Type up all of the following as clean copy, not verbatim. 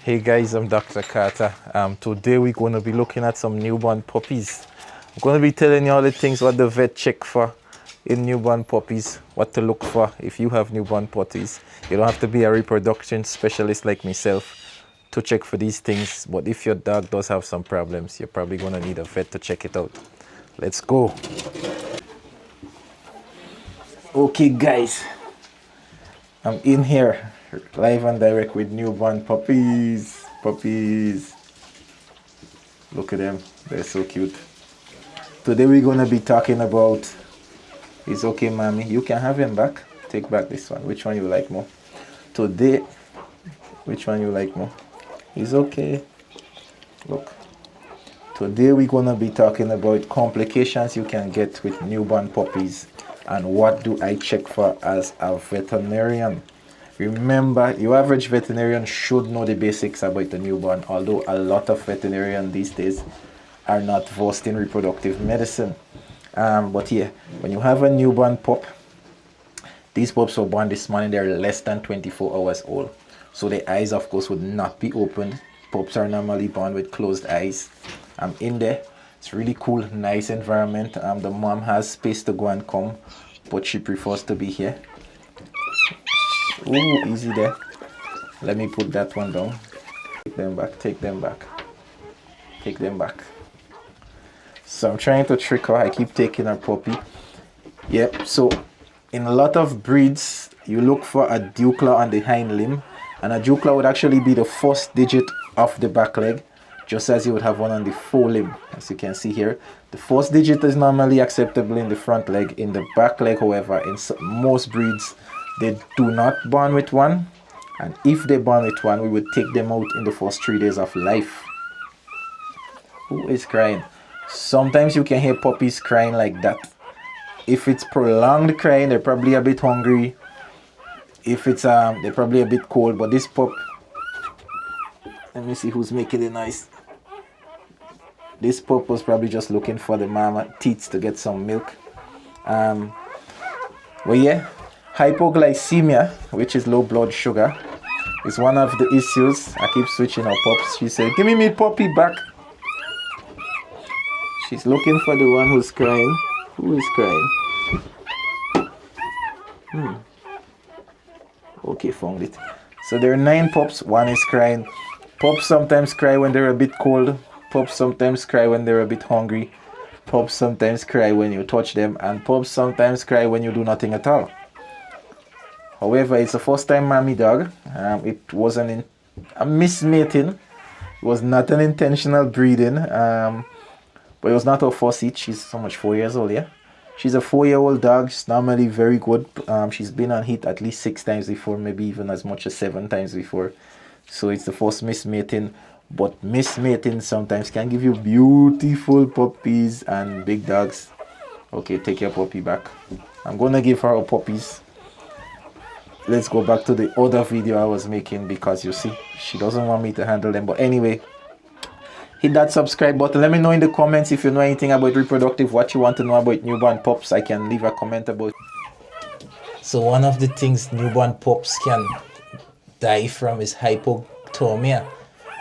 Hey guys, I'm Dr. Carter. Today we're going to be looking at some newborn puppies. I'm going to be telling you all the things what the vet check for in newborn puppies, what to look for if you have newborn puppies. You don't have to be a reproduction specialist like myself to check for these things, but if your dog does have some problems, you're probably going to need a vet to check it out. Let's go. Okay guys, I'm in here live and direct with newborn puppies. Look at them, they're so cute. Today we're going to be talking about, it's okay mommy, you can have him back. Take back this one. Which one you like more? Today, which one you like more? It's okay. Look. Today we're going to be talking about complications you can get with newborn puppies and what do I check for as a veterinarian. Remember, your average veterinarian should know the basics about the newborn, although a lot of veterinarians these days are not versed in reproductive medicine. But yeah, when you have a newborn pup, these pups were born this morning, they're less than 24 hours old. So the eyes, of course, would not be opened. Pups are normally born with closed eyes. I'm in there. It's really cool, nice environment. The mom has space to go and come, but she prefers to be here. Ooh, easy there. Let me put that one down. Take them back, take them back. Take them back. So I'm trying to trick her. I keep taking her puppy. Yep, so in a lot of breeds, you look for a dew claw on the hind limb. And a dew claw would actually be the first digit of the back leg, just as you would have one on the forelimb. As you can see here, the first digit is normally acceptable in the front leg. In the back leg, however, in most breeds, they do not born with one, and if they born with one, we would take them out in the first 3 days of life. Who is crying? Sometimes you can hear puppies crying like that. If it's prolonged crying, they're probably a bit hungry. If it's they're probably a bit cold. But this pup, let me see who's making the noise. This pup was probably just looking for the mama teats to get some milk. Well, yeah. Hypoglycemia, which is low blood sugar, is one of the issues. I keep switching her pups. She said, give me my puppy back. She's looking for the one who's crying. Who is crying? Okay, found it. So there are 9 pups. One is crying. Pups sometimes cry when they're a bit cold. Pups sometimes cry when they're a bit hungry. Pups sometimes cry when you touch them. And pups sometimes cry when you do nothing at all. However, it's a first-time mommy dog. It wasn't a mismating. It was not an intentional breeding. But it was not her first heat. She's so much 4 years old, yeah? She's a 4-year-old dog. She's normally very good. She's been on heat at least 6 times before, maybe even as much as 7 times before. So it's the first mismating. But mismating sometimes can give you beautiful puppies and big dogs. Okay, take your puppy back. I'm going to give her puppies. Let's go back to the other video I was making because you see, she doesn't want me to handle them. But anyway, hit that subscribe button. Let me know in the comments if you know anything about reproductive, what you want to know about newborn pups. I can leave a comment about. So one of the things newborn pups can die from is hypothermia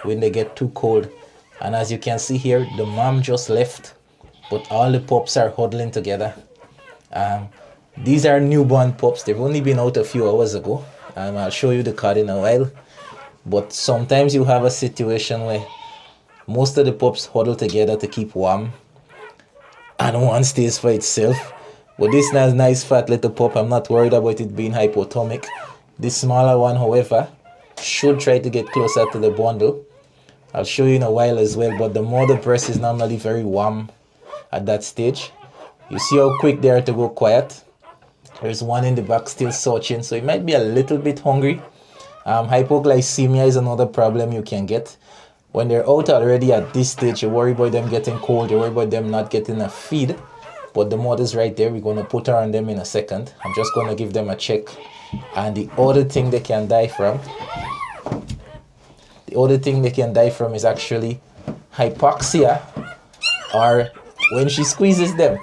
when they get too cold. And as you can see here, the mom just left, but all the pups are huddling together. These are newborn pups. They've only been out a few hours ago. I'll show you the card in a while. But sometimes you have a situation where most of the pups huddle together to keep warm, and one stays for itself. But this nice fat little pup, I'm not worried about it being hypothermic. This smaller one, however, should try to get closer to the bundle. I'll show you in a while as well. But the mother breast is normally very warm at that stage. You see how quick they are to go quiet. There's one in the back still searching, so it might be a little bit hungry. Hypoglycemia is another problem you can get. When they're out already at this stage, you worry about them getting cold, you worry about them not getting a feed. But the mother's right there. We're going to put her on them in a second. I'm just going to give them a check. And the other thing they can die from, is actually hypoxia or when she squeezes them.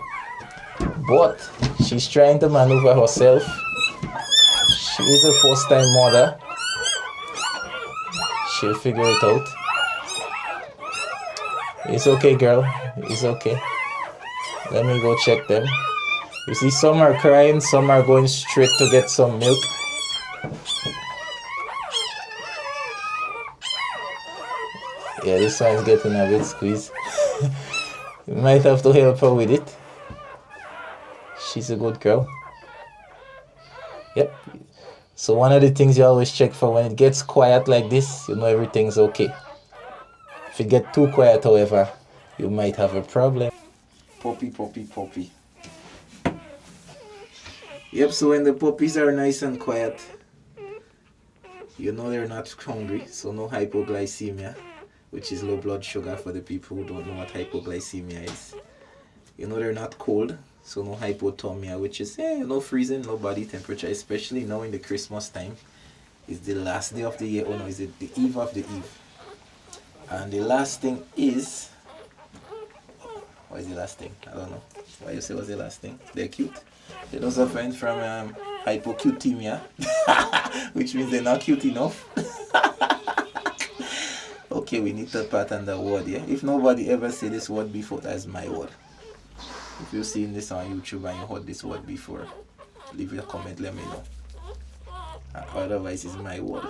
But she's trying to maneuver herself. She is a first time mother. She'll figure it out. It's okay, girl. It's okay. Let me go check them. You see, some are crying, some are going straight to get some milk. Yeah, this one's getting a bit squeezed. You might have to help her with it. She's a good girl. Yep. So one of the things you always check for when it gets quiet like this, you know everything's okay. If it gets too quiet, however, you might have a problem. Puppy, puppy, puppy. Yep, so when the puppies are nice and quiet, you know they're not hungry, so no hypoglycemia, which is low blood sugar for the people who don't know what hypoglycemia is. You know they're not cold, so no hypothermia, which is no freezing, no body temperature, especially now in the Christmas time. It's the last day of the year, oh no, is it the eve of the eve? And the last thing is, what is the last thing? I don't know. Why you say what's the last thing? They're cute. They don't suffer from hypocutemia, which means they're not cute enough. Okay, we need to pattern the word, yeah? If nobody ever said this word before, that's my word. If you've seen this on YouTube and you heard this word before, leave a comment, let me know. Otherwise, it's my word.